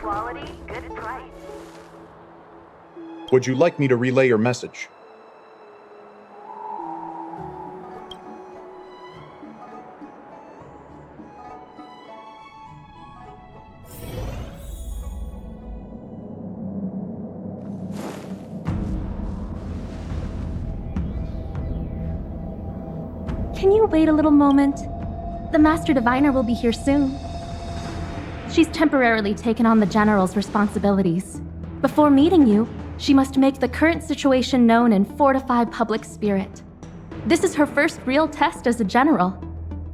quality, good price. Would you like me to relay your message? Can you wait a little moment? The Master Diviner will be here soon. She's temporarily taken on the General's responsibilities. Before meeting you, she must make the current situation known and fortify public spirit. This is her first real test as a General.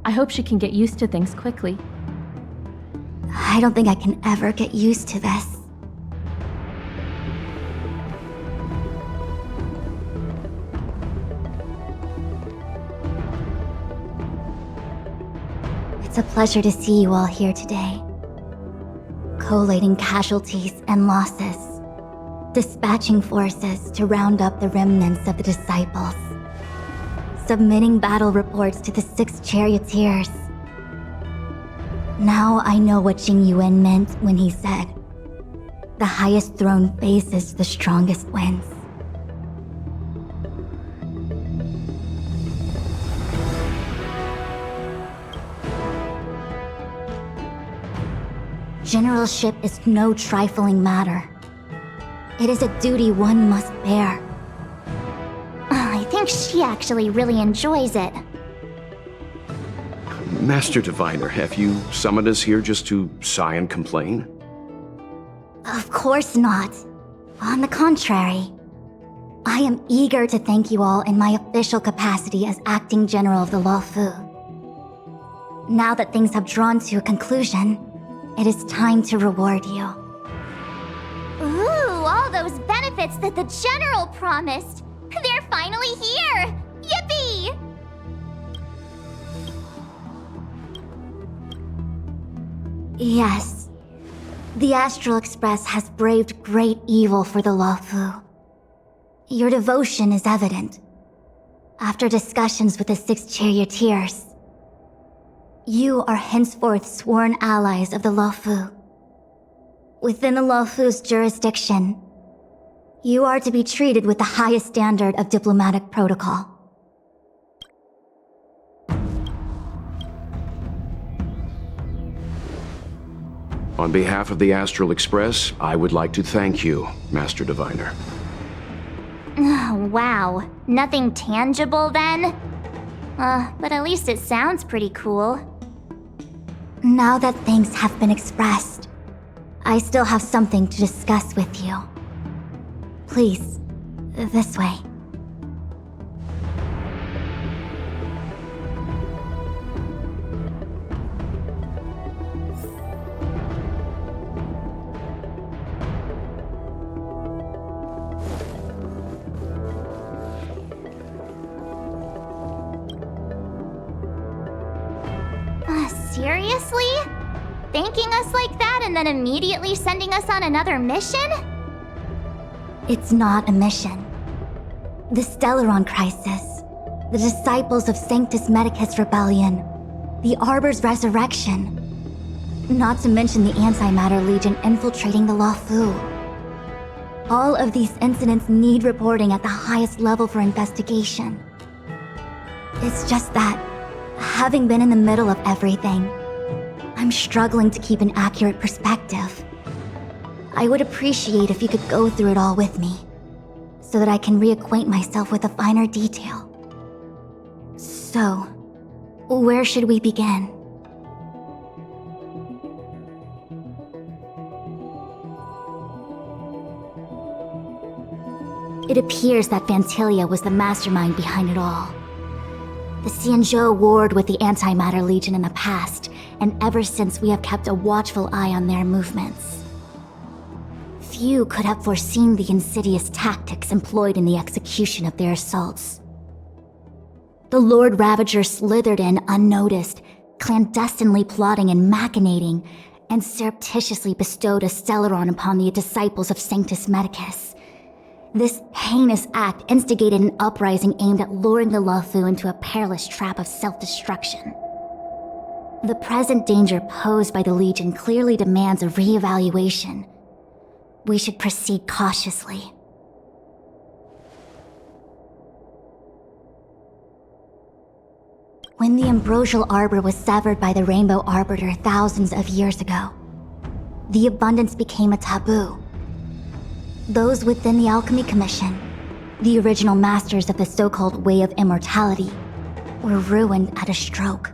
I hope she can get used to things quickly. I don't think I can ever get used to this. It's a pleasure to see you all here today. Collating casualties and losses. Dispatching forces to round up the remnants of the disciples. Submitting battle reports to the 6 charioteers. Now I know what Tingyun meant when he said, "The highest throne faces the strongest wins." Generalship is no trifling matter. It is a duty one must bear. I think she actually really enjoys it. Master Diviner, have you summoned us here just to sigh and complain? Of course not. On the contrary. I am eager to thank you all in my official capacity as acting general of the Luofu. Now that things have drawn to a conclusion, it is time to reward you. Ooh, all those benefits that the General promised! They're finally here! Yippee! Yes. The Astral Express has braved great evil for the Luofu. Your devotion is evident. After discussions with the 6 charioteers, you are henceforth sworn allies of the Luofu. Within the Luofu's jurisdiction, you are to be treated with the highest standard of diplomatic protocol. On behalf of the Astral Express, I would like to thank you, Master Diviner. Wow, nothing tangible then? But at least it sounds pretty cool. Now that things have been expressed, I still have something to discuss with you. Please, this way. Seriously? Thanking us like that and then immediately sending us on another mission? It's not a mission. The Stellaron Crisis, the Disciples of Sanctus Medicus Rebellion, the Arbor's Resurrection, not to mention the Antimatter Legion infiltrating the Luofu. All of these incidents need reporting at the highest level for investigation. It's just that, having been in the middle of everything, I'm struggling to keep an accurate perspective. I would appreciate if you could go through it all with me, so that I can reacquaint myself with a finer detail. So, where should we begin? It appears that Vantilia was the mastermind behind it all. The Xianzhou warred with the Antimatter Legion in the past, and ever since we have kept a watchful eye on their movements. Few could have foreseen the insidious tactics employed in the execution of their assaults. The Lord Ravager slithered in unnoticed, clandestinely plotting and machinating, and surreptitiously bestowed a Stellaron upon the disciples of Sanctus Medicus. This heinous act instigated an uprising aimed at luring the Luofu into a perilous trap of self-destruction. The present danger posed by the Legion clearly demands a re-evaluation. We should proceed cautiously. When the Ambrosial Arbor was severed by the Rainbow Arbiter thousands of years ago, the abundance became a taboo. Those within the Alchemy Commission, the original masters of the so-called Way of Immortality, were ruined at a stroke.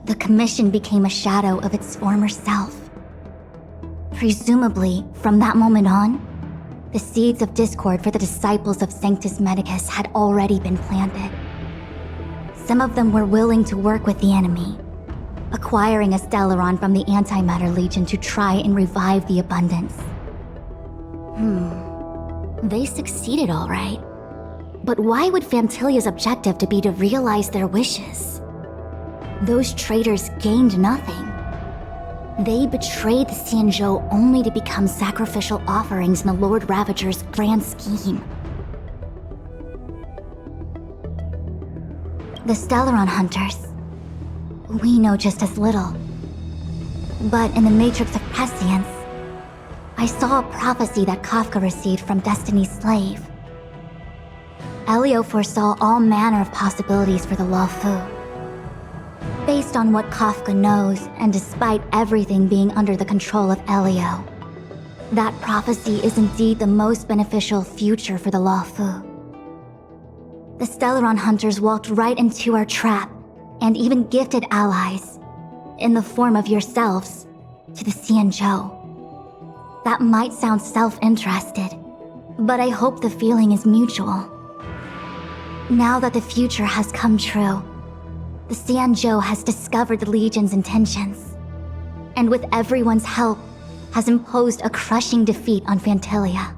The Commission became a shadow of its former self. Presumably, from that moment on, the seeds of discord for the disciples of Sanctus Medicus had already been planted. Some of them were willing to work with the enemy, acquiring a Stellaron from the Antimatter Legion to try and revive the abundance. They succeeded all right. But why would Fantilia's objective to be to realize their wishes? Those traitors gained nothing. They betrayed the Xianzhou only to become sacrificial offerings in the Lord Ravager's grand scheme. The Stellaron Hunters. We know just as little. But in the Matrix of Prescience, I saw a prophecy that Kafka received from Destiny's slave. Elio foresaw all manner of possibilities for the Luofu. Based on what Kafka knows, and despite everything being under the control of Elio, that prophecy is indeed the most beneficial future for the Luofu. The Stellaron Hunters walked right into our trap, and even gifted allies, in the form of yourselves, to the Xianzhou. That might sound self-interested, but I hope the feeling is mutual. Now that the future has come true, the Xianzhou has discovered the Legion's intentions, and with everyone's help, has imposed a crushing defeat on Fantilia.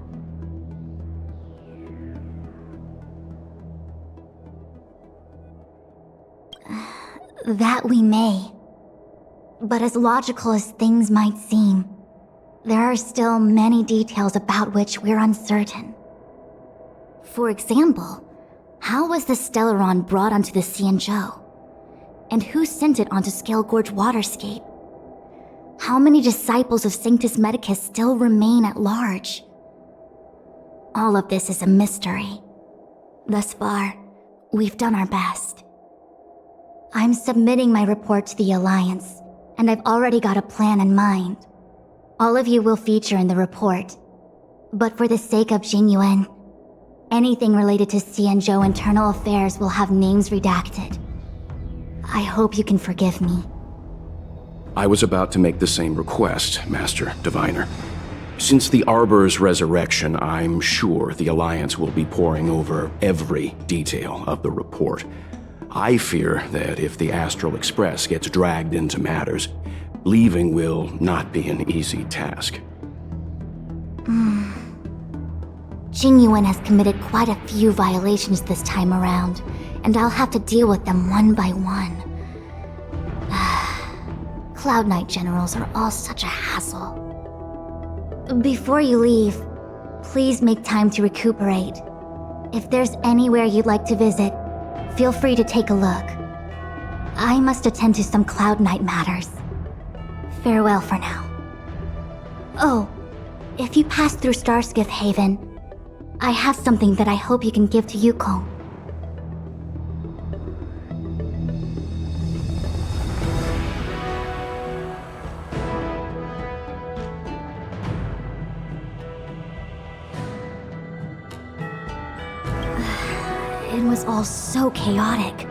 That we may. But as logical as things might seem, there are still many details about which we're uncertain. For example, how was the Stellaron brought onto the Xianzhou? And who sent it onto Scale Gorge Waterscape? How many disciples of Sanctus Medicus still remain at large? All of this is a mystery. Thus far, we've done our best. I'm submitting my report to the Alliance, and I've already got a plan in mind. All of you will feature in the report. But for the sake of Jingyuan, anything related to Xianzhou internal affairs will have names redacted. I hope you can forgive me. I was about to make the same request, Master Diviner. Since the Arbor's resurrection, I'm sure the Alliance will be poring over every detail of the report. I fear that if the Astral Express gets dragged into matters, leaving will not be an easy task. Jingyuan has committed quite a few violations this time around, and I'll have to deal with them one by one. Cloud Knight generals are all such a hassle. Before you leave, please make time to recuperate. If there's anywhere you'd like to visit, feel free to take a look. I must attend to some Cloud Knight matters. Farewell for now. Oh, if you pass through Starskiff Haven, I have something that I hope you can give to Yukong. It was all so chaotic.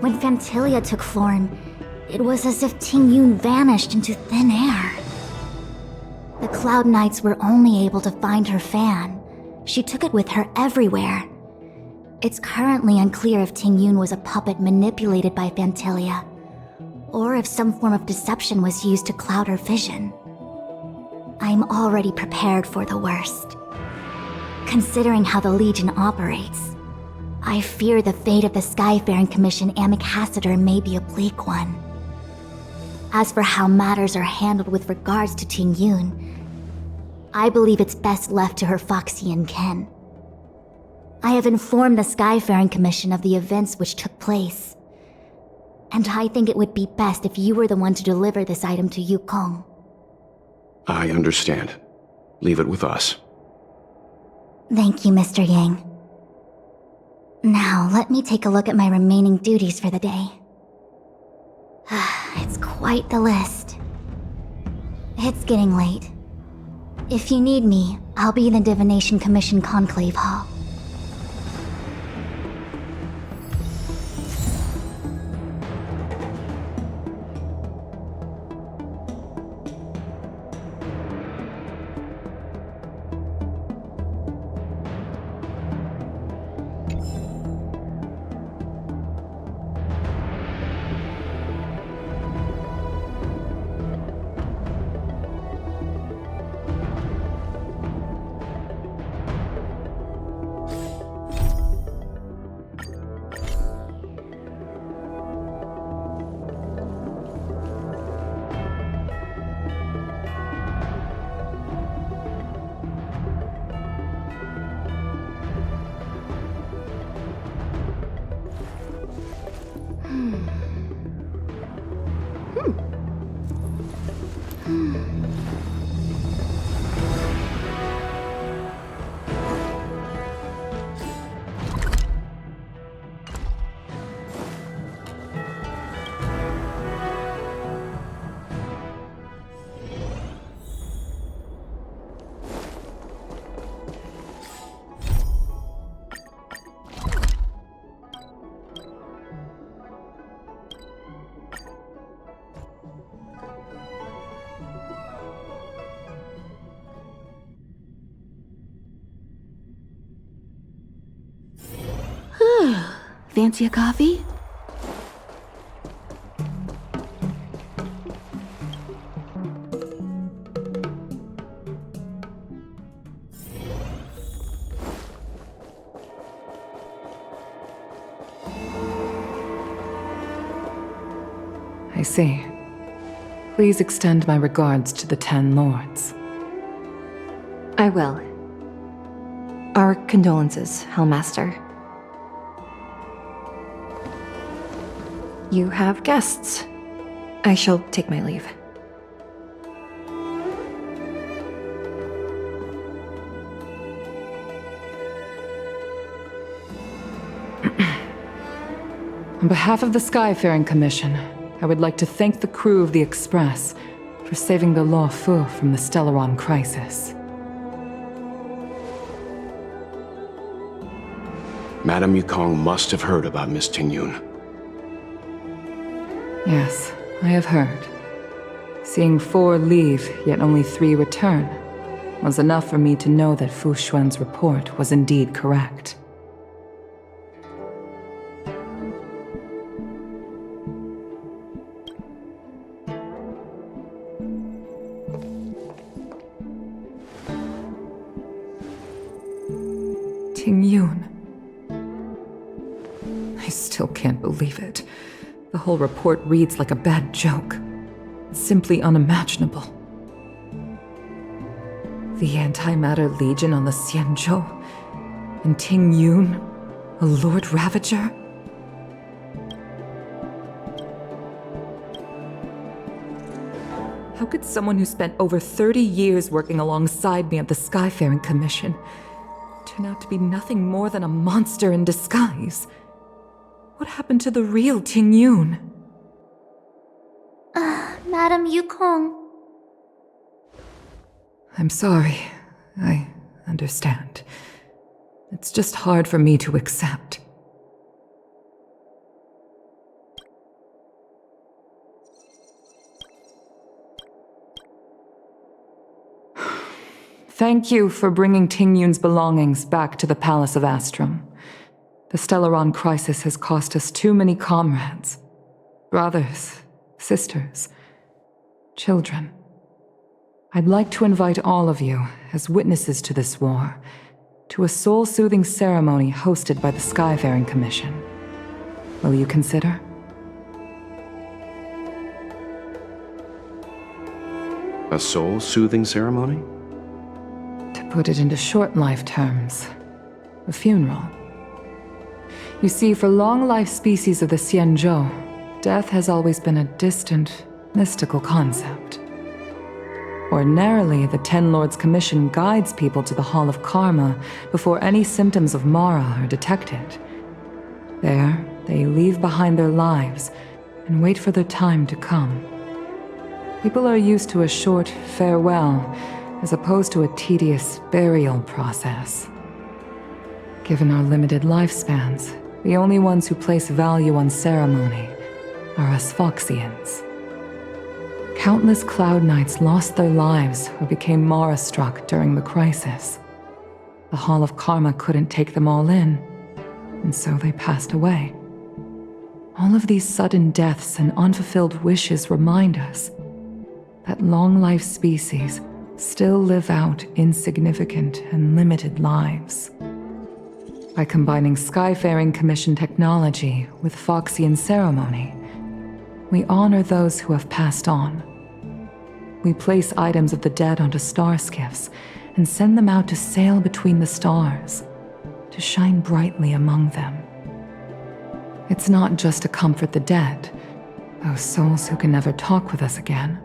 When Fantilia took form, it was as if Tingyun vanished into thin air. The Cloud Knights were only able to find her fan. She took it with her everywhere. It's currently unclear if Tingyun was a puppet manipulated by Fantilia, or if some form of deception was used to cloud her vision. I'm already prepared for the worst. Considering how the Legion operates, I fear the fate of the Skyfaring Commission Ambassador may be a bleak one. As for how matters are handled with regards to Tingyun, I believe it's best left to her Foxian kin. I have informed the Skyfaring Commission of the events which took place. and I think it would be best if you were the one to deliver this item to Yukong. I understand. Leave it with us. Thank you, Mr. Yang. Now, let me take a look at my remaining duties for the day. It's quite the list. It's getting late. If you need me, I'll be in the Divination Commission Conclave Hall. Fancy a coffee? I see. Please extend my regards to the 10 lords. I will. Our condolences, Hellmaster. You have guests. I shall take my leave. On behalf of the Skyfaring Commission, I would like to thank the crew of the Express for saving the Law Fu from the Stellaron crisis. Madame Yukong must have heard about Miss Tingyun. Yes, I have heard. Seeing 4 leave, yet only 3 return, was enough for me to know that Fu Xuan's report was indeed correct. Tingyun. I still can't believe it. The whole report reads like a bad joke. It's simply unimaginable. The Antimatter Legion on the Xianzhou, and Tingyun, a Lord Ravager? How could someone who spent over 30 years working alongside me at the Skyfaring Commission turn out to be nothing more than a monster in disguise? What happened to the real Tingyun? Madame Yukong. I'm sorry. I understand. It's just hard for me to accept. Thank you for bringing Tingyun's belongings back to the Palace of Astrum. The Stellaron crisis has cost us too many comrades. Brothers, sisters, children. I'd like to invite all of you, as witnesses to this war, to a soul-soothing ceremony hosted by the Skyfaring Commission. Will you consider? A soul-soothing ceremony? To put it into short life terms, a funeral. You see, for long-life species of the Xianzhou, death has always been a distant, mystical concept. Ordinarily, the Ten Lords Commission guides people to the Hall of Karma before any symptoms of Mara are detected. There, they leave behind their lives and wait for their time to come. People are used to a short farewell as opposed to a tedious burial process. Given our limited lifespans, the only ones who place value on ceremony are us Foxians. Countless Cloud Knights lost their lives or became Mara-struck during the crisis. The Hall of Karma couldn't take them all in, and so they passed away. All of these sudden deaths and unfulfilled wishes remind us that long-life species still live out insignificant and limited lives. By combining Skyfaring Commission technology with Foxian ceremony, we honor those who have passed on. We place items of the dead onto star skiffs and send them out to sail between the stars, to shine brightly among them. It's not just to comfort the dead, those souls who can never talk with us again,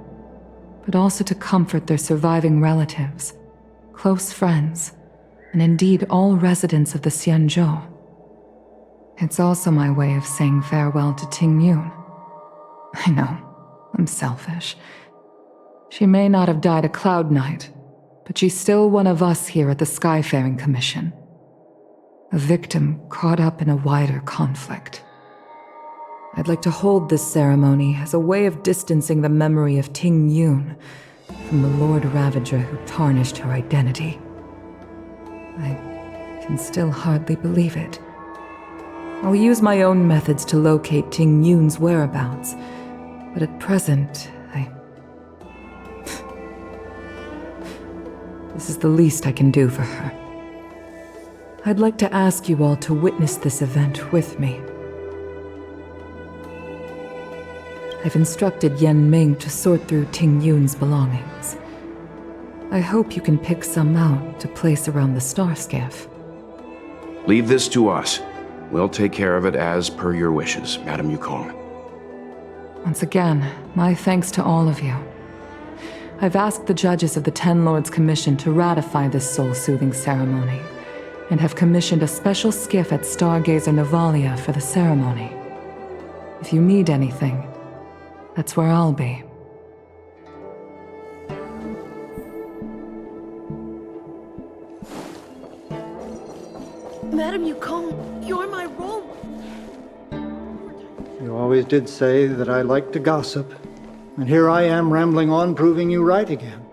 but also to comfort their surviving relatives, close friends, and indeed all residents of the Xianzhou. It's also my way of saying farewell to Tingyun. I know, I'm selfish. She may not have died a Cloud Knight, but she's still one of us here at the Skyfaring Commission. A victim caught up in a wider conflict. I'd like to hold this ceremony as a way of distancing the memory of Tingyun from the Lord Ravager who tarnished her identity. I can still hardly believe it. I'll use my own methods to locate Tingyun's whereabouts, but at present, This is the least I can do for her. I'd like to ask you all to witness this event with me. I've instructed Yen Ming to sort through Tingyun's belongings. I hope you can pick some out to place around the star skiff. Leave this to us. We'll take care of it as per your wishes, Madame Yukong. Once again, my thanks to all of you. I've asked the judges of the Ten Lords Commission to ratify this soul-soothing ceremony, and have commissioned a special skiff at Stargazer Navalia for the ceremony. If you need anything, that's where I'll be. Madame Yukong, you're my role. You always did say that I like to gossip. And here I am rambling on, proving you right again.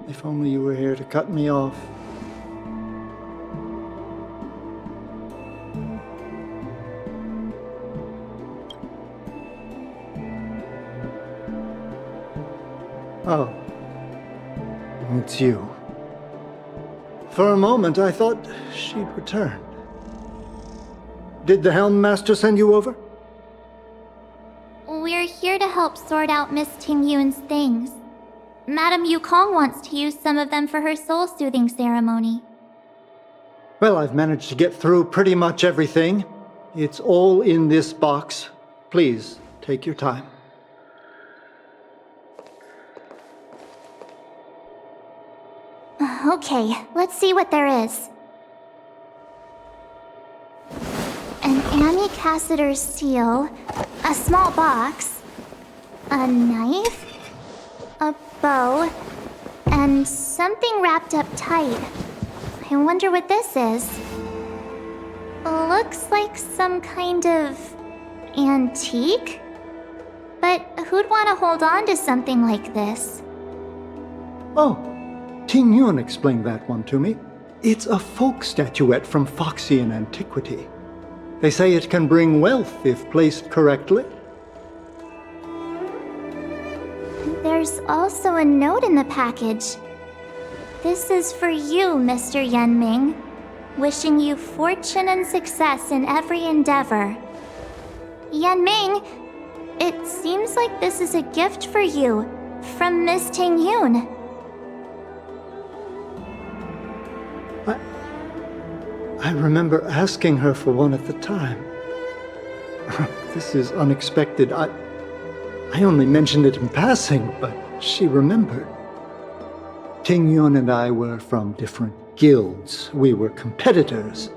If only you were here to cut me off. Oh. It's you. For a moment, I thought she'd returned. Did the Helm Master send you over? We're here to help sort out Miss Tingyun's things. Madame Yukong wants to use some of them for her soul-soothing ceremony. Well, I've managed to get through pretty much everything. It's all in this box. Please, take your time. Okay, let's see what there is. An Amicassator's seal, a small box, a knife, a bow, and something wrapped up tight. I wonder what this is. Looks like some kind of antique? But who'd want to hold on to something like this? Oh, Tingyun explained that one to me. It's a folk statuette from Foxian antiquity. They say it can bring wealth if placed correctly. There's also a note in the package. This is for you, Mr. Yenming. Wishing you fortune and success in every endeavor. Yenming, it seems like this is a gift for you from Miss Tingyun. I remember asking her for one at the time. This is unexpected. I only mentioned it in passing, but she remembered. Tingyun and I were from different guilds. We were competitors,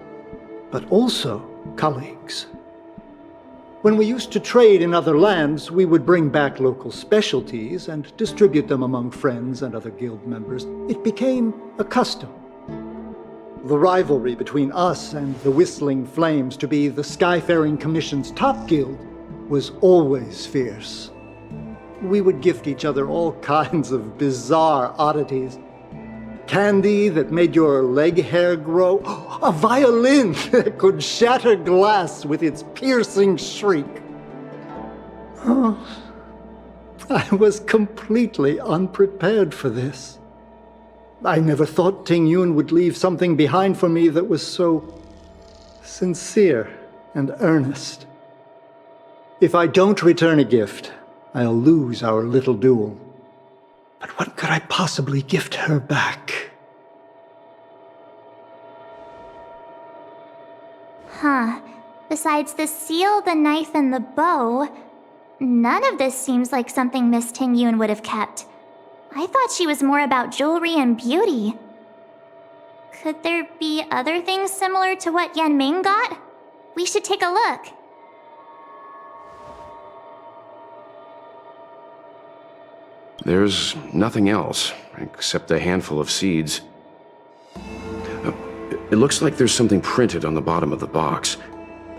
but also colleagues. When we used to trade in other lands, we would bring back local specialties and distribute them among friends and other guild members. It became a custom. The rivalry between us and the Whistling Flames to be the Skyfaring Commission's top guild was always fierce. We would gift each other all kinds of bizarre oddities. Candy that made your leg hair grow. A violin that could shatter glass with its piercing shriek. Oh, I was completely unprepared for this. I never thought Tingyun would leave something behind for me that was so sincere and earnest. If I don't return a gift, I'll lose our little duel. But what could I possibly gift her back? Huh. Besides the seal, the knife, and the bow, none of this seems like something Miss Tingyun would have kept. I thought she was more about jewelry and beauty. Could there be other things similar to what Yanming got? We should take a look. There's nothing else, except a handful of seeds. It looks like there's something printed on the bottom of the box.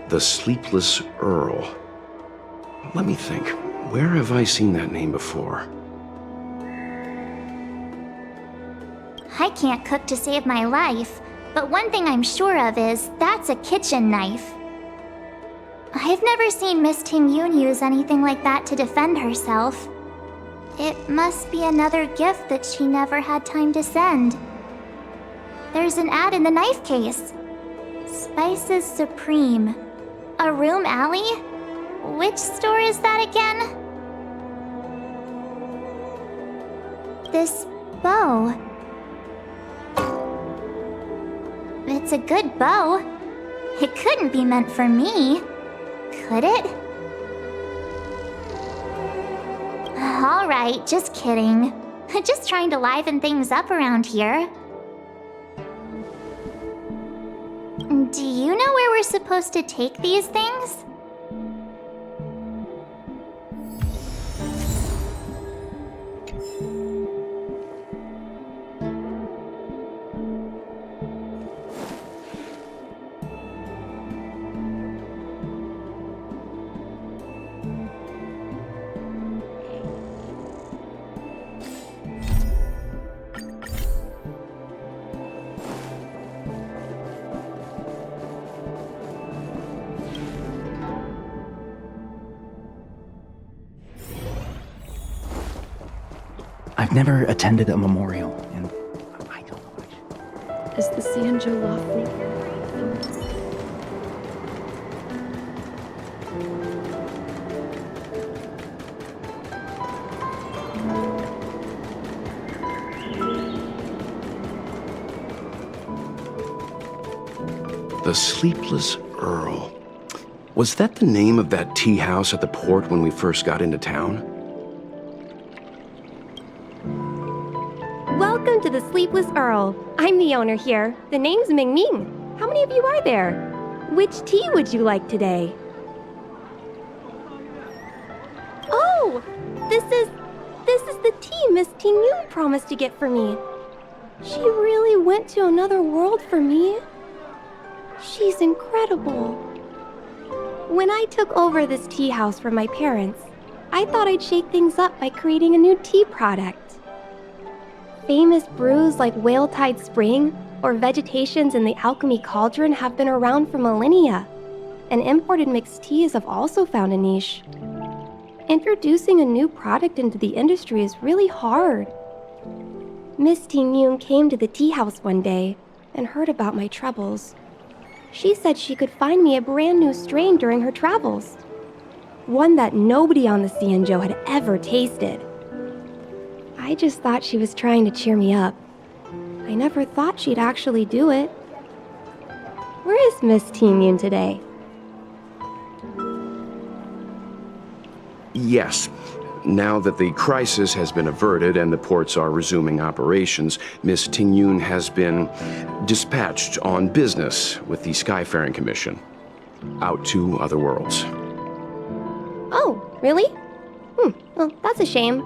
The Sleepless Earl. Let me think. Where have I seen that name before? I can't cook to save my life, but one thing I'm sure of is that's a kitchen knife. I've never seen Miss Tingyun use anything like that to defend herself. It must be another gift that she never had time to send. There's an ad in the knife case. Spices Supreme. A room alley? Which store is that again? This bow. It's a good bow. It couldn't be meant for me, could it? Alright, just kidding. Just trying to liven things up around here. Do you know where we're supposed to take these things? I've never attended a memorial, and I don't know much. Is the Sanjo law free? The Sleepless Earl. Was that the name of that tea house at the port when we first got into town? Welcome to the Sleepless Earl. I'm the owner here. The name's Ming Ming. How many of you are there? Which tea would you like today? Oh! This is the tea Miss Tingyun promised to get for me. She really went to another world for me. She's incredible. When I took over this tea house from my parents, I thought I'd shake things up by creating a new tea product. Famous brews like Whale Tide Spring or Vegetations in the Alchemy Cauldron have been around for millennia, and imported mixed teas have also found a niche. Introducing a new product into the industry is really hard. Miss Tingyun came to the tea house one day and heard about my troubles. She said she could find me a brand new strain during her travels, one that nobody on the Sanjo had ever tasted. I just thought she was trying to cheer me up. I never thought she'd actually do it. Where is Miss Tingyun today? Yes. Now that the crisis has been averted and the ports are resuming operations, Miss Tingyun has been dispatched on business with the Skyfaring Commission. Out to other worlds. Oh, really? Well, that's a shame.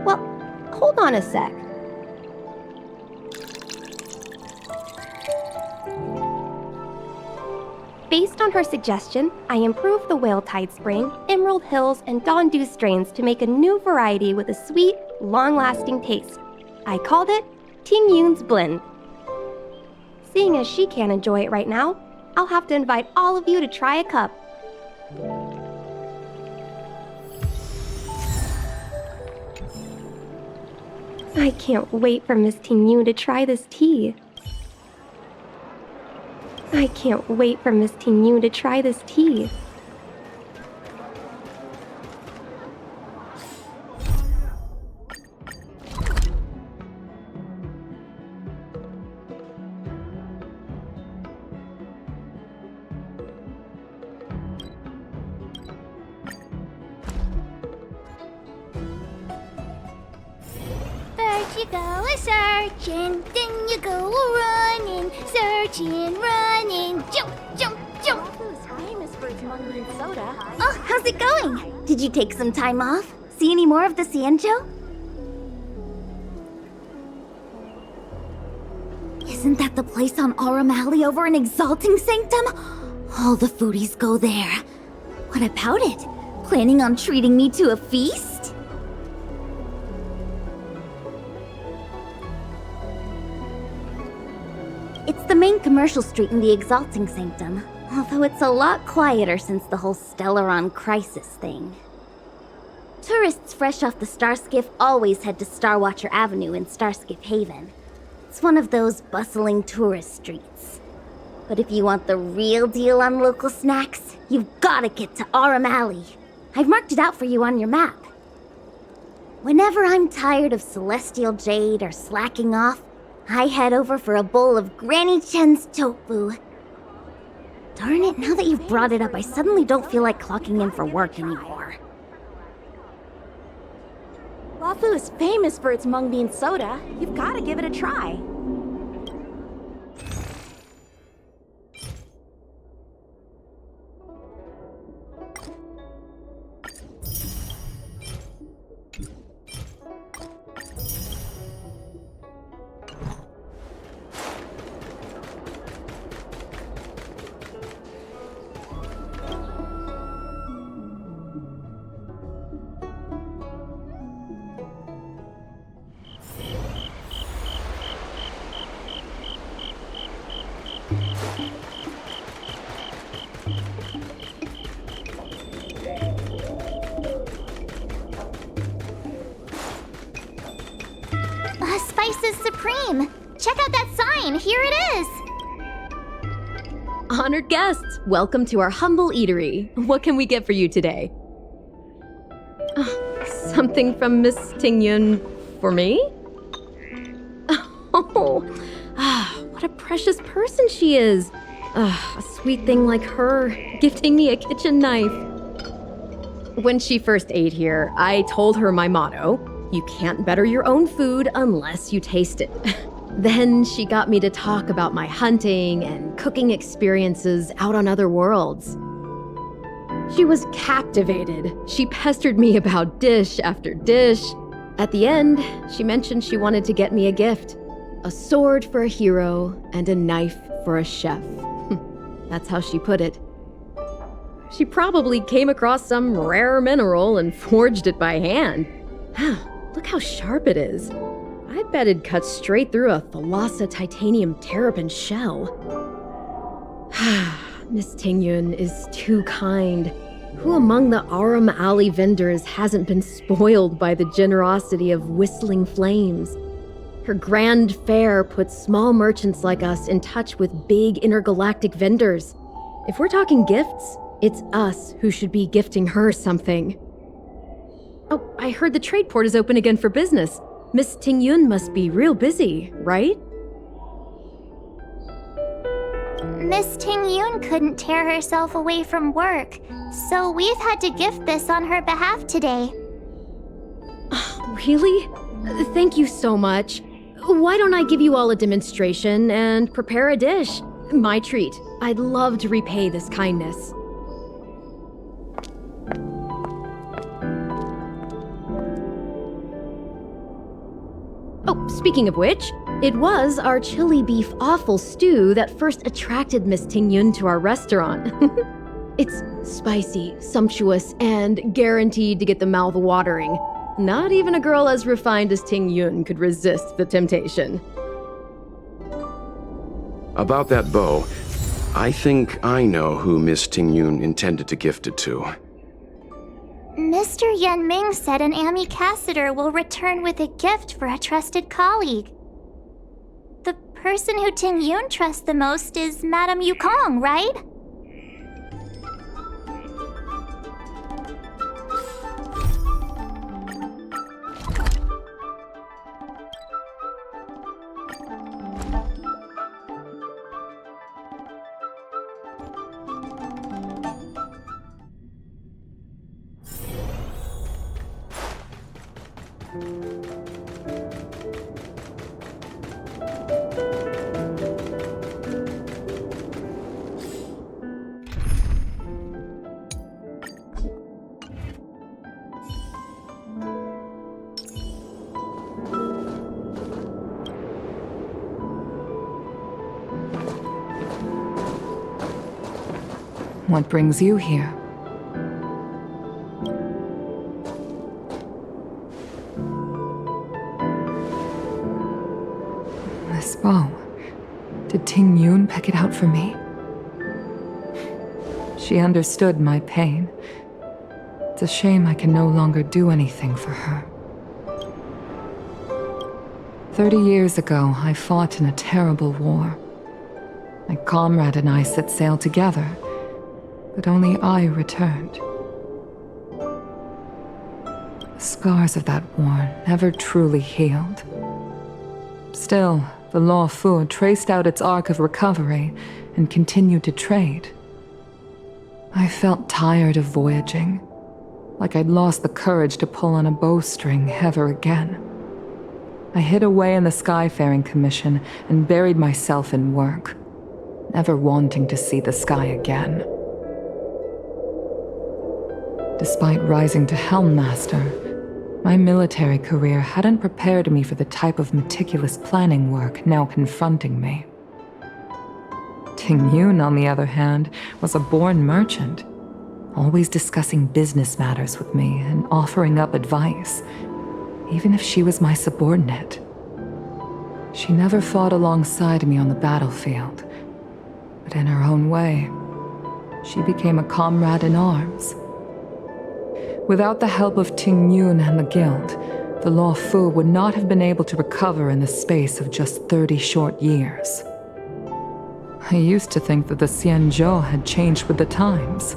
Well, hold on a sec. Based on her suggestion, I improved the Whale Tide Spring, Emerald Hills, and Dawn Dew strains to make a new variety with a sweet, long-lasting taste. I called it Tingyun's Blend. Seeing as she can't enjoy it right now, I'll have to invite all of you to try a cup. I can't wait for Miss Tingyun to try this tea. I can't wait for Miss Tingyun to try this tea. First you go a-searching, then you go a-running, searching, running, jump, jump, jump. Oh, how's it going? Did you take some time off? See any more of the Sanjo? Isn't that the place on Aurum Alley over in Exalting Sanctum? All the foodies go there. What about it? Planning on treating me to a feast? It's the main commercial street in the Exalting Sanctum, although it's a lot quieter since the whole Stellaron crisis thing. Tourists fresh off the Starskiff always head to Starwatcher Avenue in Starskiff Haven. It's one of those bustling tourist streets. But if you want the real deal on local snacks, you've gotta get to Aurum Alley. I've marked it out for you on your map. Whenever I'm tired of Celestial Jade or slacking off, I head over for a bowl of Granny Chen's tofu. Darn it, now that you've brought it up, I suddenly don't feel like clocking in for work anymore. Wafu is famous for its mung bean soda. You've got to give it a try. Spices Supreme! Check out that sign! Here it is! Honored guests, welcome to our humble eatery. What can we get for you today? Something from Miss Tingyun for me? Oh, what a precious person she is. A sweet thing like her, gifting me a kitchen knife. When she first ate here, I told her my motto: you can't better your own food unless you taste it. Then she got me to talk about my hunting and cooking experiences out on other worlds. She was captivated. She pestered me about dish after dish. At the end, she mentioned she wanted to get me a gift: a sword for a hero and a knife for a chef. That's how she put it. She probably came across some rare mineral and forged it by hand. Look how sharp it is. I bet it'd cut straight through a Thalassa titanium terrapin shell. Miss Tingyun is too kind. Who among the Aurum Alley vendors hasn't been spoiled by the generosity of Whistling Flames? Her grand fare puts small merchants like us in touch with big intergalactic vendors. If we're talking gifts, it's us who should be gifting her something. Oh, I heard the trade port is open again for business. Miss Tingyun must be real busy, right? Miss Tingyun couldn't tear herself away from work, so we've had to gift this on her behalf today. Really? Thank you so much. Why don't I give you all a demonstration and prepare a dish? My treat. I'd love to repay this kindness. Oh, speaking of which, it was our chili beef offal stew that first attracted Miss Tingyun to our restaurant. It's spicy, sumptuous, and guaranteed to get the mouth watering. Not even a girl as refined as Tingyun could resist the temptation. About that bow, I think I know who Miss Tingyun intended to gift it to. Mr. Yanming said an ambassador will return with a gift for a trusted colleague. The person who Tingyun trusts the most is Madame Yukong, right? What brings you here? This bow. Did Tingyun pick it out for me? She understood my pain. It's a shame I can no longer do anything for her. 30 years ago, I fought in a terrible war. My comrade and I set sail together, but only I returned. The scars of that war never truly healed. Still, the Law Fu traced out its arc of recovery and continued to trade. I felt tired of voyaging, like I'd lost the courage to pull on a bowstring ever again. I hid away in the Skyfaring Commission and buried myself in work, never wanting to see the sky again. Despite rising to Helm Master, my military career hadn't prepared me for the type of meticulous planning work now confronting me. Tingyun, on the other hand, was a born merchant, always discussing business matters with me and offering up advice, even if she was my subordinate. She never fought alongside me on the battlefield, but in her own way, she became a comrade in arms. Without the help of Tingyun and the Guild, the Law Fu would not have been able to recover in the space of just 30 short years. I used to think that the Xianzhou had changed with the times.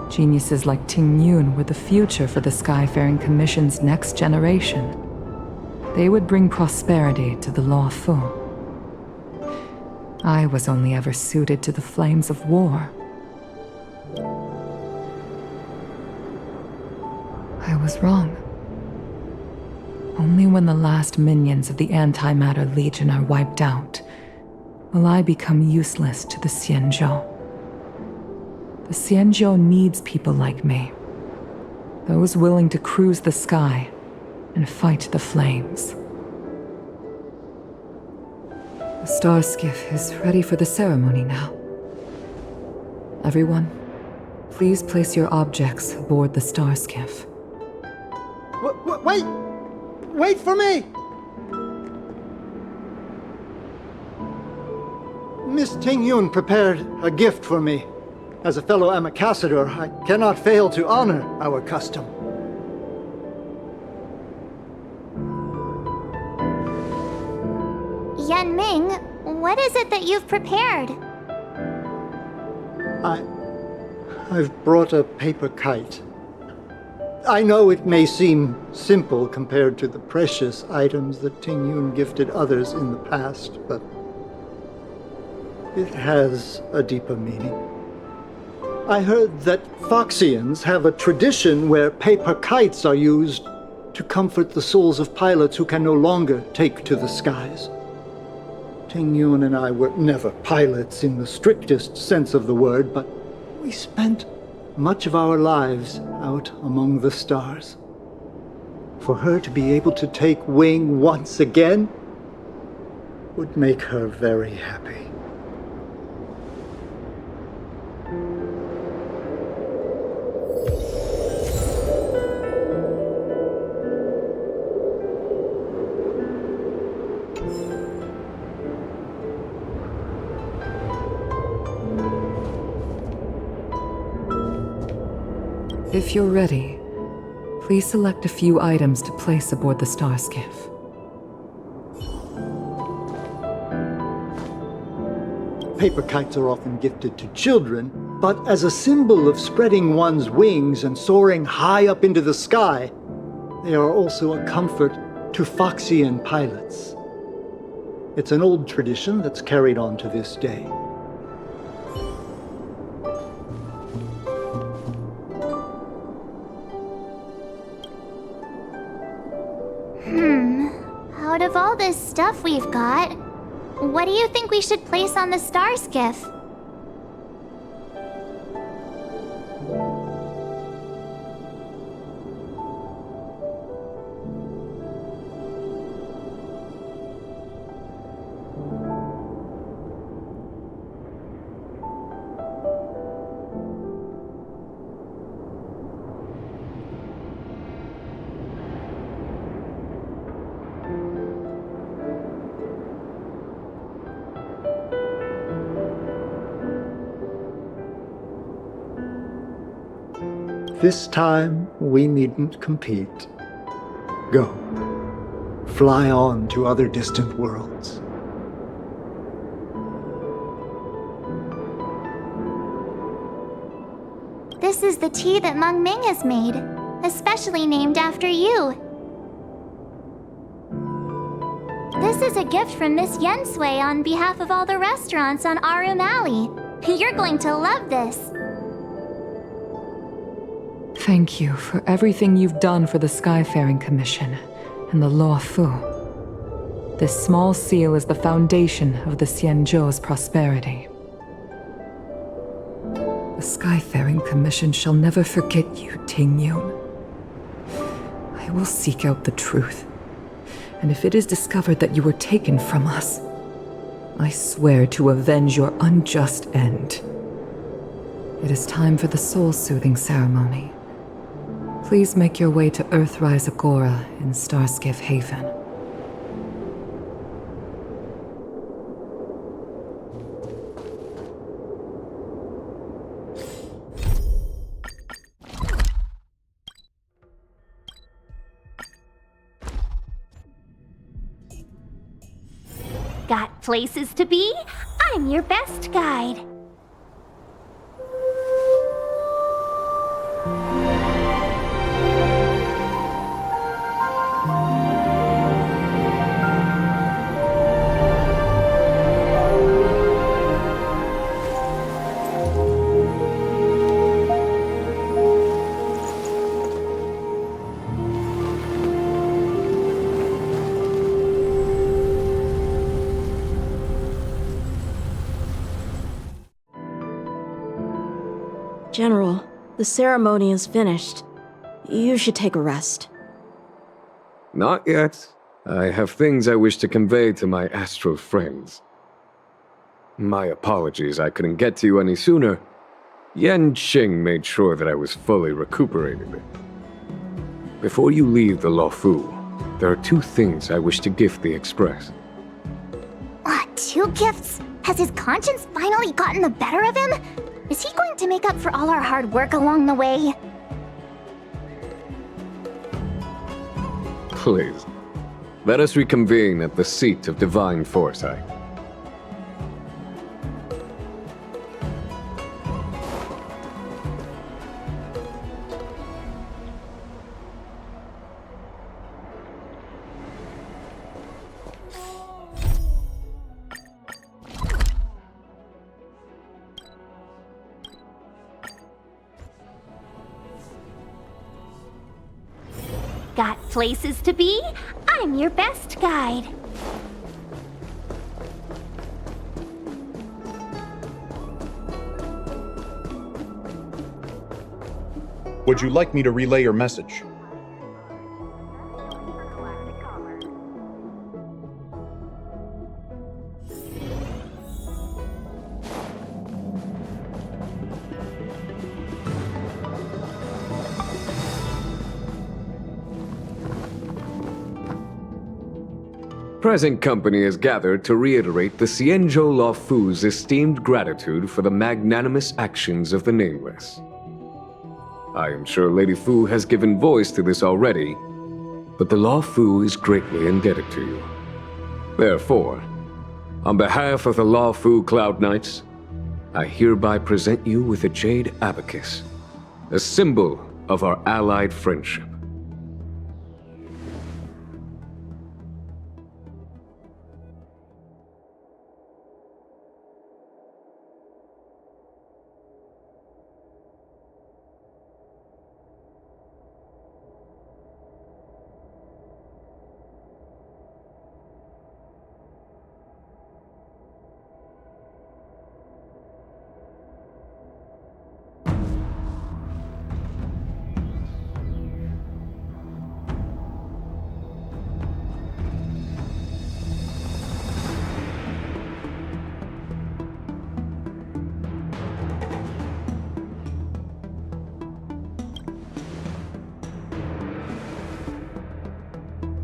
Geniuses like Tingyun were the future for the Skyfaring Commission's next generation. They would bring prosperity to the Law Fu. I was only ever suited to the flames of war. I was wrong. Only when the last minions of the Antimatter Legion are wiped out will I become useless to the Xianzhou. The Xianzhou needs people like me, those willing to cruise the sky and fight the flames. The star skiff is ready for the ceremony now. Everyone, please place your objects aboard the star skiff. Wait! Wait for me! Miss Tingyun prepared a gift for me. As a fellow ambassador, I cannot fail to honor our custom. Yanming, what is it that you've prepared? I've brought a paper kite. I know it may seem simple compared to the precious items that Tingyun gifted others in the past, but It has a deeper meaning. I heard that Foxians have a tradition where paper kites are used to comfort the souls of pilots who can no longer take to the skies. Tingyun and I were never pilots in the strictest sense of the word, but we spent much of our lives out among the stars. For her to be able to take wing once again would make her very happy. If you're ready, please select a few items to place aboard the star skiff. Paper kites are often gifted to children, but as a symbol of spreading one's wings and soaring high up into the sky, they are also a comfort to Foxian pilots. It's an old tradition that's carried on to this day. Out of all this stuff we've got, what do you think we should place on the star skiff? This time, we needn't compete. Go. Fly on to other distant worlds. This is the tea that Meng Ming has made, especially named after you. This is a gift from Miss Yensui on behalf of all the restaurants on Arum Alley. You're going to love this. Thank you for everything you've done for the Skyfaring Commission and the Law Fu. This small seal is the foundation of the Xianzhou's prosperity. The Skyfaring Commission shall never forget you, Tingyun. I will seek out the truth, and if it is discovered that you were taken from us, I swear to avenge your unjust end. It is time for the soul-soothing ceremony. Please make your way to Earthrise Agora in Starskiff Haven. Got places to be? I'm your best guide. General, the ceremony is finished. You should take a rest. Not yet. I have things I wish to convey to my astral friends. My apologies I couldn't get to you any sooner. Qing made sure that I was fully recuperated. Before you leave the Luofu, there are two things I wish to gift the Express. Two gifts? Has his conscience finally gotten the better of him? Is he going to make up for all our hard work along the way? Please, let us reconvene at the seat of divine foresight. Got places to be? I'm your best guide. Would you like me to relay your message? Present company is gathered to reiterate the Xianzhou Law Fu's esteemed gratitude for the magnanimous actions of the Nameless. I am sure Lady Fu has given voice to this already, but the Law Fu is greatly indebted to you. Therefore, on behalf of the Law Fu Cloud Knights, I hereby present you with a Jade Abacus, a symbol of our allied friendship.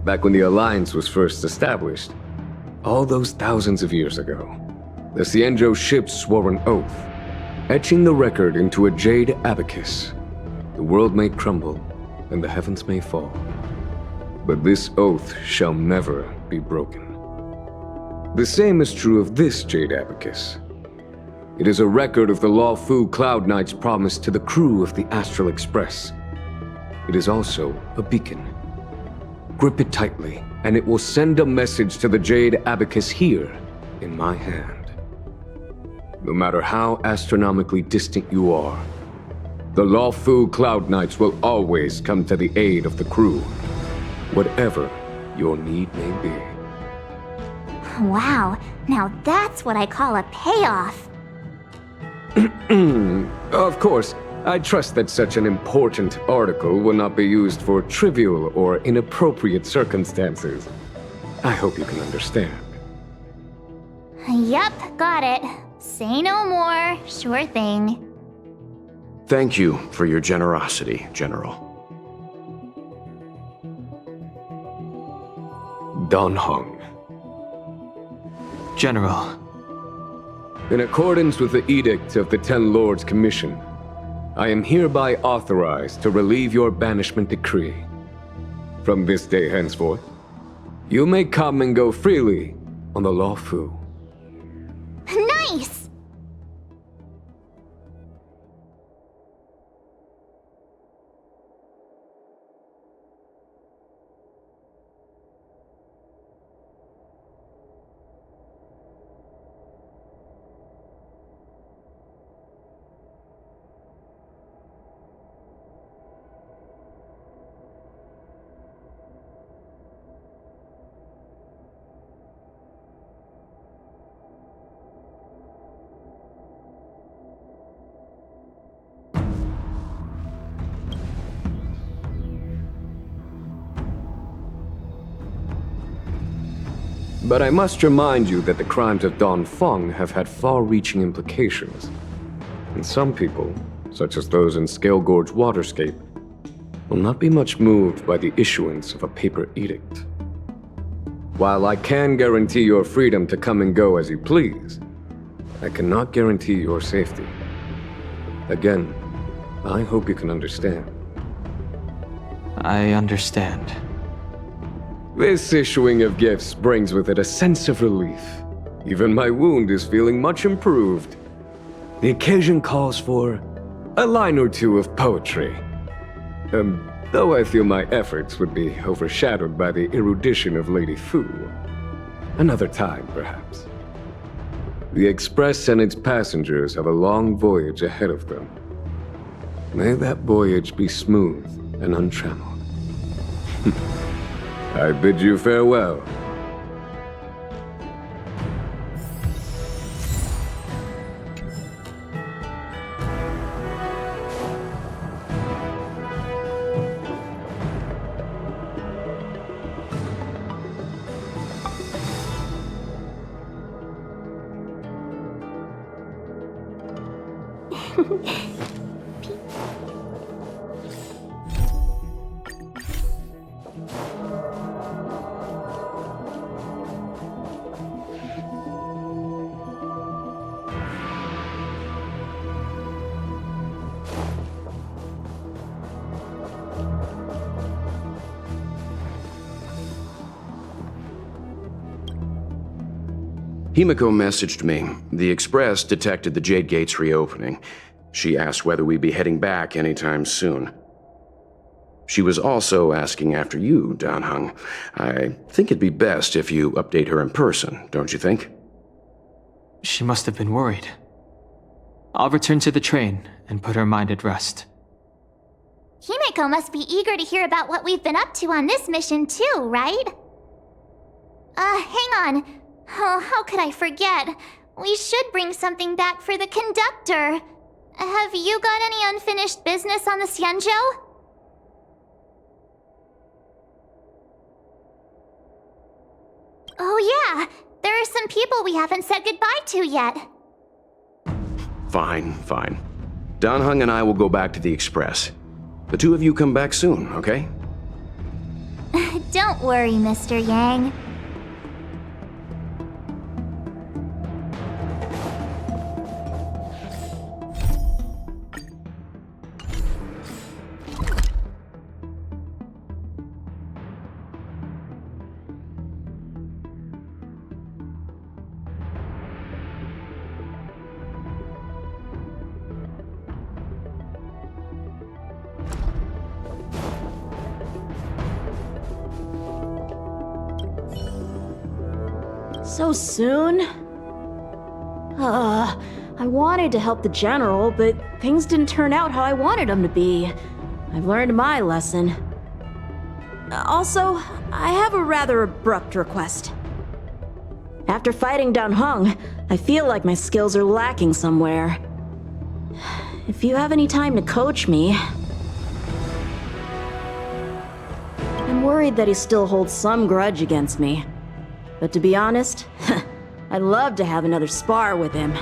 Back when the Alliance was first established, all those thousands of years ago, the Xianzhou ships swore an oath, etching the record into a jade abacus. The world may crumble, and the heavens may fall, but this oath shall never be broken. The same is true of this jade abacus. It is a record of the Law Fu Cloud Knight's promise to the crew of the Astral Express. It is also a beacon. Grip it tightly, and it will send a message to the Jade Abacus here, in my hand. No matter how astronomically distant you are, the Law Fu Cloud Knights will always come to the aid of the crew, whatever your need may be. Wow, now that's what I call a payoff. Of course, I trust that such an important article will not be used for trivial or inappropriate circumstances. I hope you can understand. Yep, got it. Say no more. Sure thing. Thank you for your generosity, General. Don Heng. General. In accordance with the Edict of the Ten Lords Commission, I am hereby authorized to relieve your banishment decree. From this day henceforth, you may come and go freely on the Law Fu. Nice! But I must remind you that the crimes of Don Feng have had far-reaching implications. And some people, such as those in Scale Gorge Waterscape, will not be much moved by the issuance of a paper edict. While I can guarantee your freedom to come and go as you please, I cannot guarantee your safety. Again, I hope you can understand. I understand. This issuing of gifts brings with it a sense of relief. Even my wound is feeling much improved. The occasion calls for a line or two of poetry. Though I feel my efforts would be overshadowed by the erudition of Lady Fu. Another time, perhaps. The Express and its passengers have a long voyage ahead of them. May that voyage be smooth and untrammeled. I bid you farewell. Himeko messaged me. The Express detected the Jade Gates reopening. She asked whether we'd be heading back anytime soon. She was also asking after you, Dan Heng. I think it'd be best if you update her in person, don't you think? She must have been worried. I'll return to the train and put her mind at rest. Himeko must be eager to hear about what we've been up to on this mission too, right? Hang on. Oh, how could I forget? We should bring something back for the conductor. Have you got any unfinished business on the Xianzhou? Oh yeah, there are some people we haven't said goodbye to yet. Fine. Dan Heng and I will go back to the Express. The two of you come back soon, okay? Don't worry, Mr. Yang. So soon? I wanted to help the general, but things didn't turn out how I wanted them to be. I've learned my lesson. Also, I have a rather abrupt request. After fighting Dan Heng, I feel like my skills are lacking somewhere. If you have any time to coach me... I'm worried that he still holds some grudge against me. But to be honest, I'd love to have another spar with him.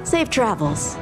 Safe travels.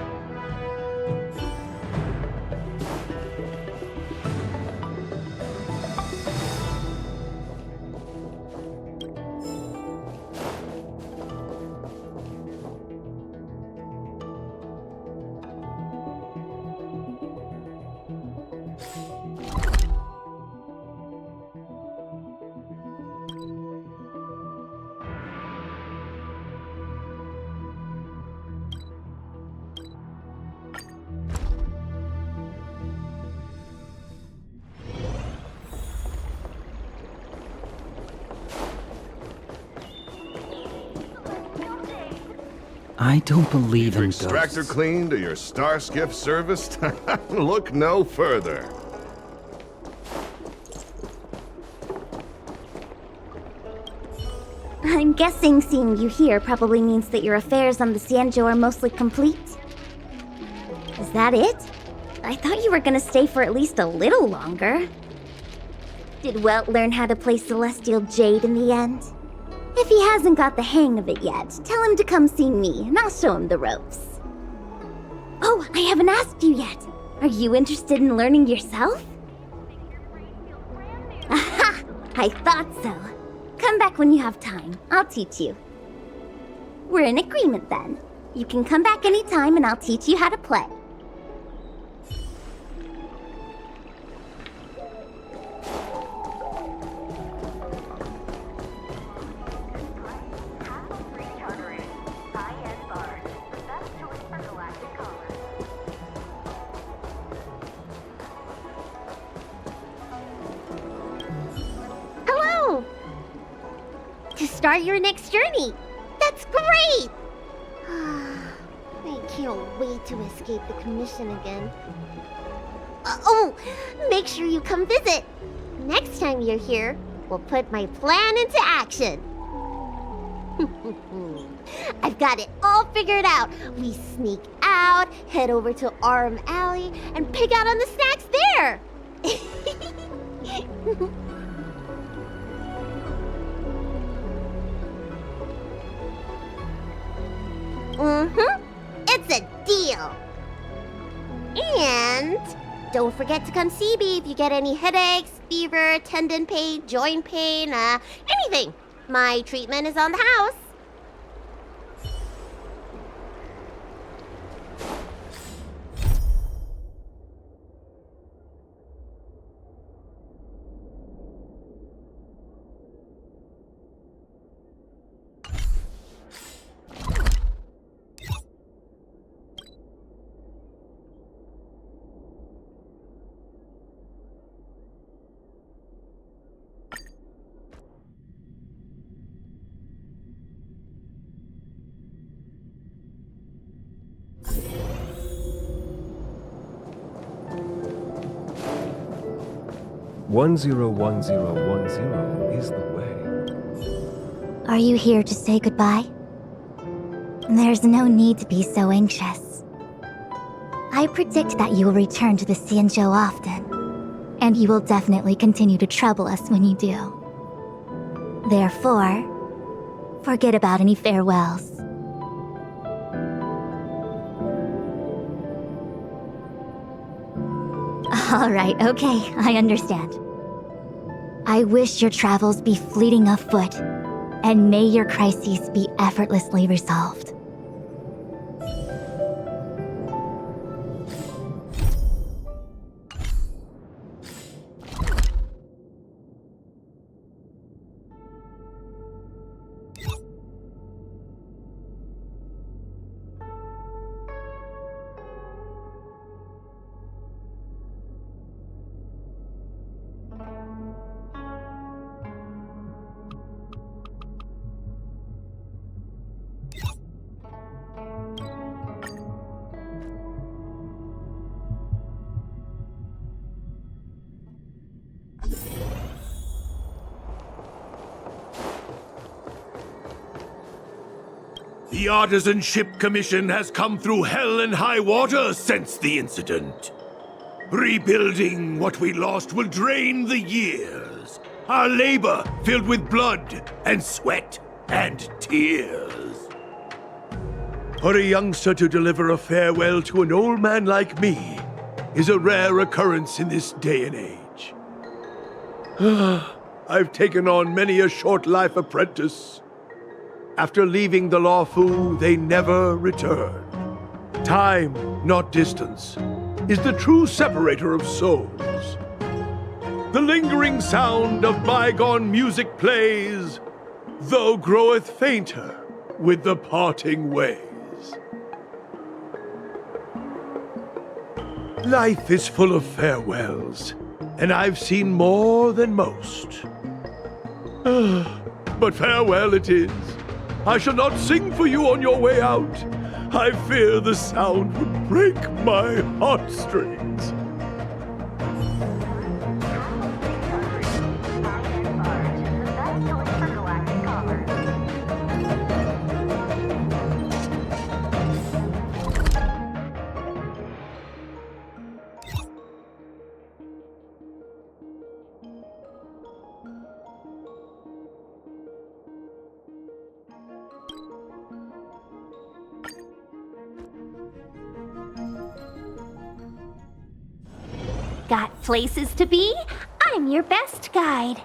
I don't believe in Your extractor ghosts. cleaned or your star skiff serviced? Look no further. I'm guessing seeing you here probably means that your affairs on the Xianzhou are mostly complete. Is that it? I thought you were gonna stay for at least a little longer. Did Welt learn how to play Celestial Jade in the end? If he hasn't got the hang of it yet, tell him to come see me, and I'll show him the ropes. Oh, I haven't asked you yet. Are you interested in learning yourself? Aha! I thought so. Come back when you have time. I'll teach you. We're in agreement then. You can come back anytime and I'll teach you how to play. To start your next journey. That's great! I can't wait to escape the commission again. Oh, make sure you come visit. Next time you're here, we'll put my plan into action. I've got it all figured out. We sneak out, head over to Arm Alley, and pick out on the snacks there. It's a deal. And don't forget to come see me if you get any headaches, fever, tendon pain, joint pain, anything. My treatment is on the house. One zero is the way. Are you here to say goodbye? There's no need to be so anxious. I predict that you will return to the Xianzhou often, and you will definitely continue to trouble us when you do. Therefore, forget about any farewells. Alright, okay, I understand. I wish your travels be fleeting of foot, and may your crises be effortlessly resolved. The Artisanship Commission has come through hell and high water since the incident. Rebuilding what we lost will drain the years. Our labor filled with blood and sweat and tears. For a youngster to deliver a farewell to an old man like me is a rare occurrence in this day and age. I've taken on many a short-life apprentice. After leaving the Lawfu, they never return. Time, not distance, is the true separator of souls. The lingering sound of bygone music plays, though groweth fainter with the parting ways. Life is full of farewells, and I've seen more than most. But farewell it is. I shall not sing for you on your way out. I fear the sound would break my heartstrings. Got places to be? I'm your best guide.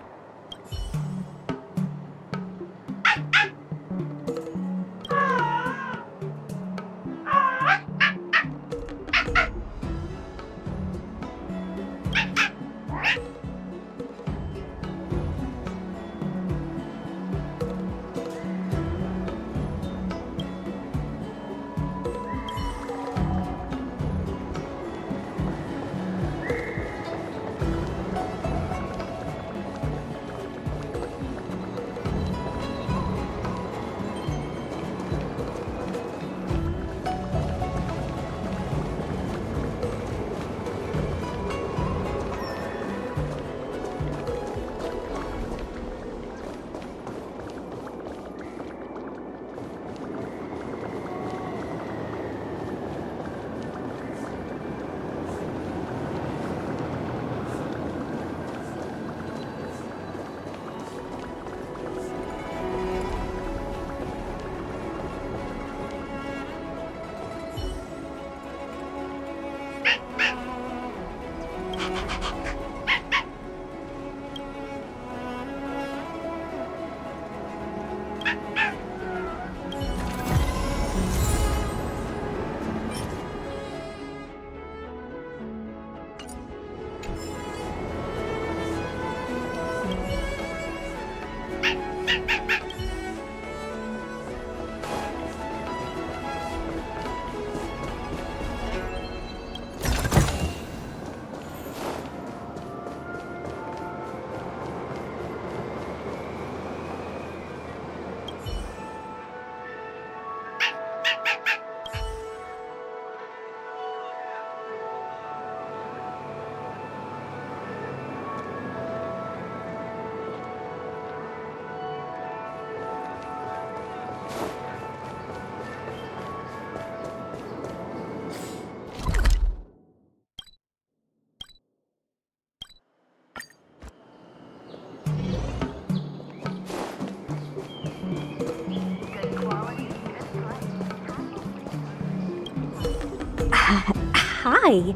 hi.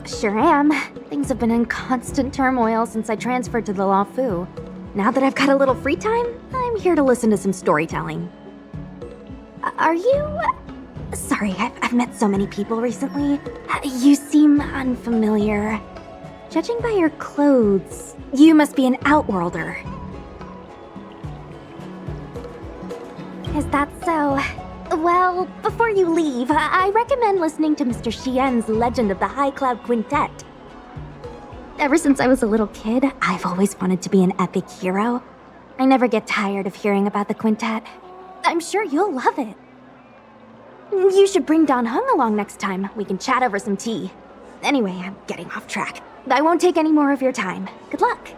Sure am. Things have been in constant turmoil since I transferred to the Law Fu. Now that I've got a little free time, I'm here to listen to some storytelling. Are you... Sorry, I've met so many people recently. You seem unfamiliar. Judging by your clothes, you must be an outworlder. Is that so? Well, before you leave, I recommend listening to Mr. Xian's Legend of the High Cloud Quintet. Ever since I was a little kid, I've always wanted to be an epic hero. I never get tired of hearing about the quintet. I'm sure you'll love it. You should bring Don Heng along next time. We can chat over some tea. Anyway, I'm getting off track. I won't take any more of your time. Good luck.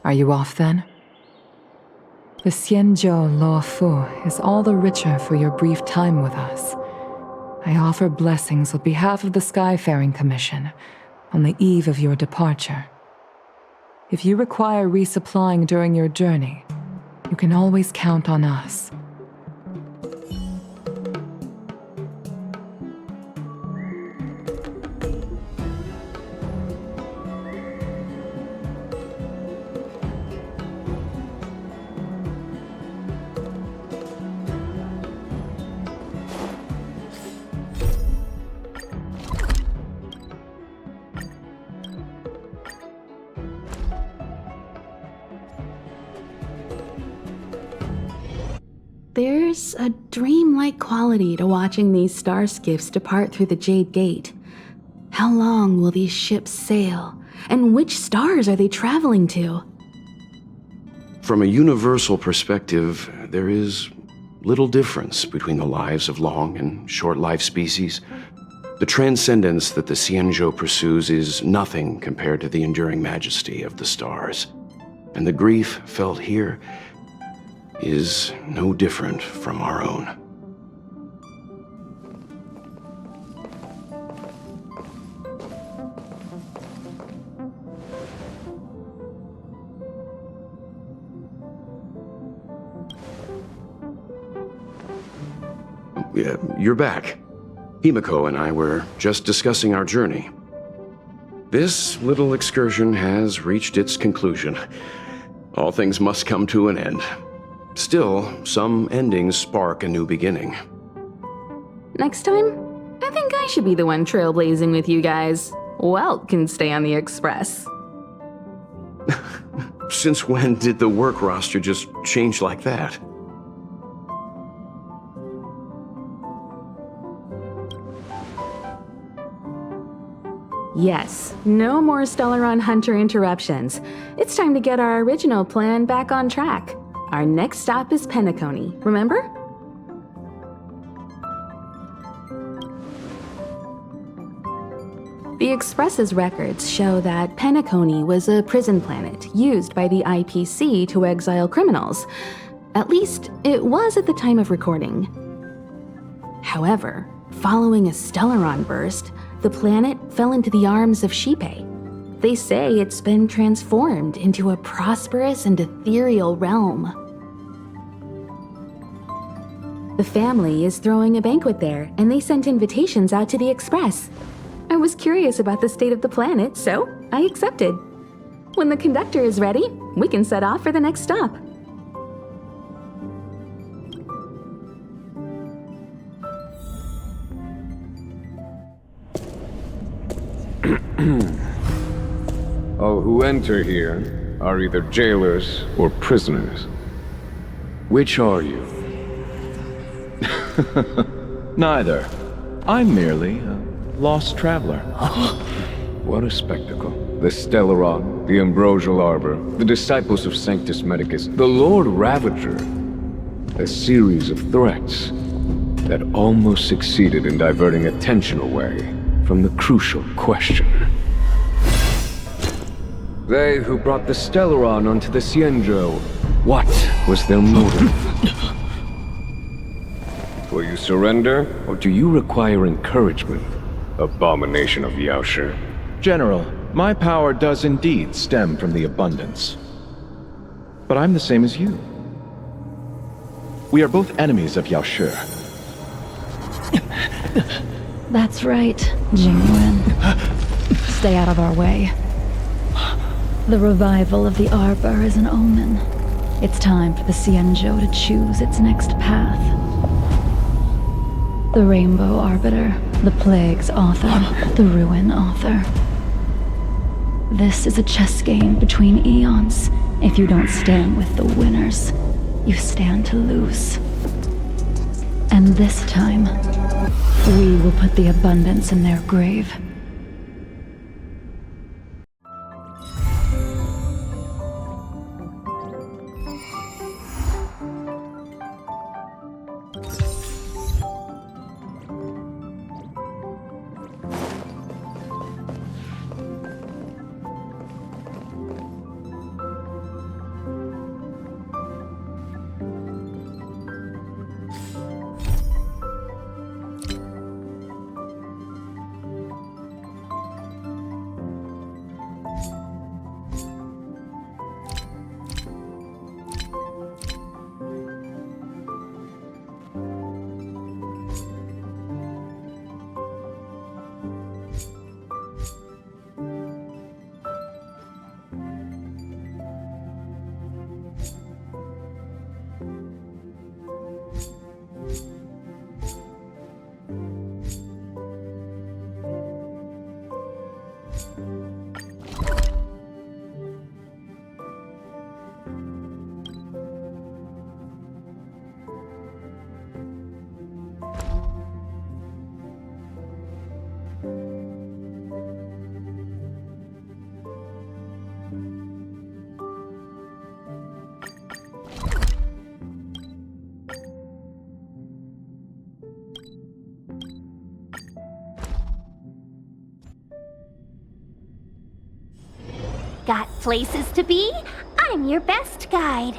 Are you off then? The Xianzhou Law Fu is all the richer for your brief time with us. I offer blessings on behalf of the Skyfaring Commission on the eve of your departure. If you require resupplying during your journey, you can always count on us. There's a dreamlike quality to watching these star skiffs depart through the Jade Gate. How long will these ships sail? And which stars are they traveling to? From a universal perspective, there is little difference between the lives of long and short-lived species. The transcendence that the Xianzhou pursues is nothing compared to the enduring majesty of the stars. And the grief felt here is no different from our own. Yeah, you're back. Himeko and I were just discussing our journey. This little excursion has reached its conclusion. All things must come to an end. Still, some endings spark a new beginning. Next time, I think I should be the one trailblazing with you guys. Welt can stay on the Express. Since when did the work roster just change like that? Yes, no more Stellaron Hunter interruptions. It's time to get our original plan back on track. Our next stop is Penacony, remember? The Express's records show that Penacony was a prison planet used by the IPC to exile criminals. At least, it was at the time of recording. However, following a Stellaron burst, the planet fell into the arms of Qingque. They say it's been transformed into a prosperous and ethereal realm. The family is throwing a banquet there, and they sent invitations out to the Express. I was curious about the state of the planet, so I accepted. When the conductor is ready, we can set off for the next stop. All who enter here are either jailers or prisoners. Which are you? Neither. I'm merely a lost traveler. What a spectacle. The Stellaron, the Ambrosial Arbor, the Disciples of Sanctus Medicus, the Lord Ravager. A series of threats that almost succeeded in diverting attention away from the crucial question. They who brought the Stellaron onto the Xianzhou, what was their motive? Will you surrender, or do you require encouragement? Abomination of Yaoshi. General, my power does indeed stem from the abundance. But I'm the same as you. We are both enemies of Yaoshi. That's right, Jingwen. Stay out of our way. The revival of the Arbor is an omen. It's time for the Xianzhou to choose its next path. The Rainbow Arbiter, the Plague's author, the Ruin author. This is a chess game between eons. If you don't stand with the winners, you stand to lose. And this time, we will put the abundance in their grave. Got places to be? I'm your best guide.